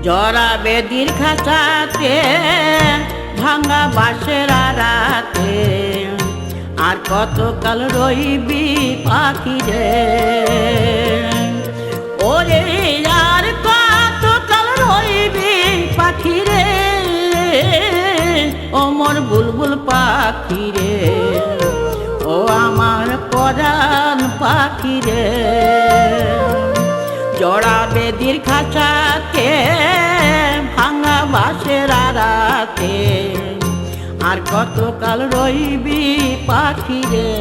জরা বেদির খাঁচাতে ভাঙা বাঁশের আড়াতে আর কতকাল রইবি পাখি রে, ওরে আর কতকাল রইবি পাখি রে, ও মোর বুলবুল পাখি রে, ও আমার পরাণ পাখি রে। জড়া বেদির খাঁচাতে ভাঙা বাঁশের আড়াতে আর কতকাল রইবি পাখি রে।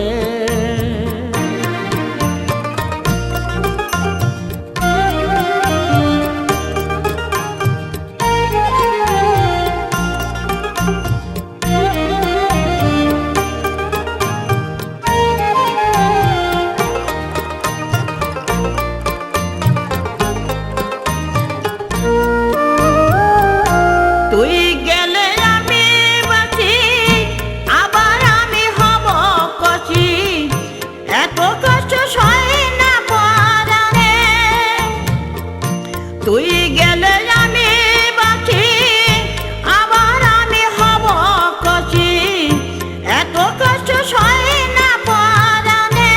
তুই গেলে আমি বাঁচি, আবার আমি হব কচি, এত কষ্ট সয় না পরাণে। তুই গেলে আমি বাঁচি, আবার আমি হব কচি, এত কষ্ট সয় না পরাণে।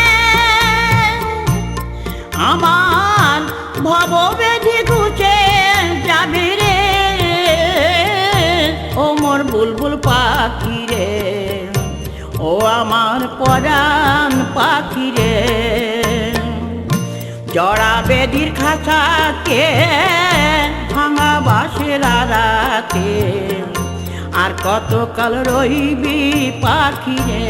আমার ভববেধি ঘুচে যাবি রে, ও মোর বুলবুল পাখি রে, ও আমার পরাণ পাখি রে। জড়া বেদির খাঁচাতে ভাঙা বাঁশের আড়াতে আর কতকাল রইবি পাখি রে।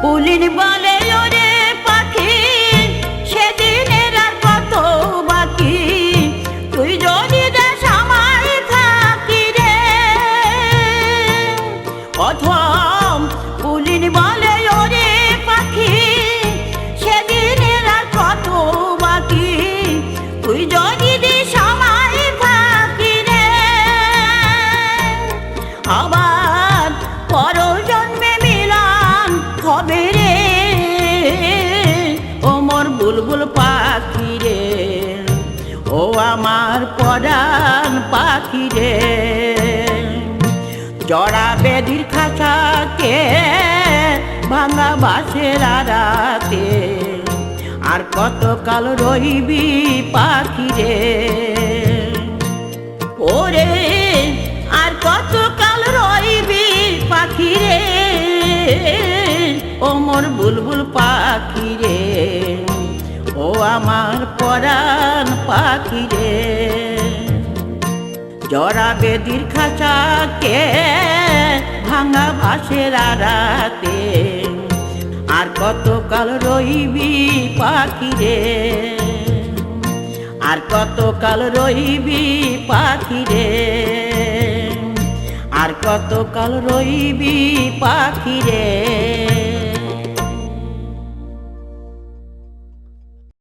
পুলিন বলে ওরে পাখি, সেদিনের আর কত বাকি, তুই যদি দেশ আমায় থাকি রে। অথম পুলিন বলে ওরে পাখি, সেদিনের আর কত বাকি, তুই যদি দেশ আমায় থাকি রে। আবার পরজন্মে মিলন হবে রে, ও মোর বুলবুল পাখি রে, ও আমার পরাণ পাখি রে। জড়া বেদির খাঁচাতে ভাঙা বাঁশের আড়াতে আর কতকাল রইবি পাখি রে, ওরে আর কতকাল রইবি পাখি রে, ও মোর বুলবুল পাখি রে, ও আমার পরাণ পাখি রে। জড়া বেদির খাঁচাতে ভাঙা বাঁশের আড়াতে আর কতকাল রইবি পাখি রে, আর কতকাল রইবি পাখি রে, আর কতকাল রইবি পাখি রে।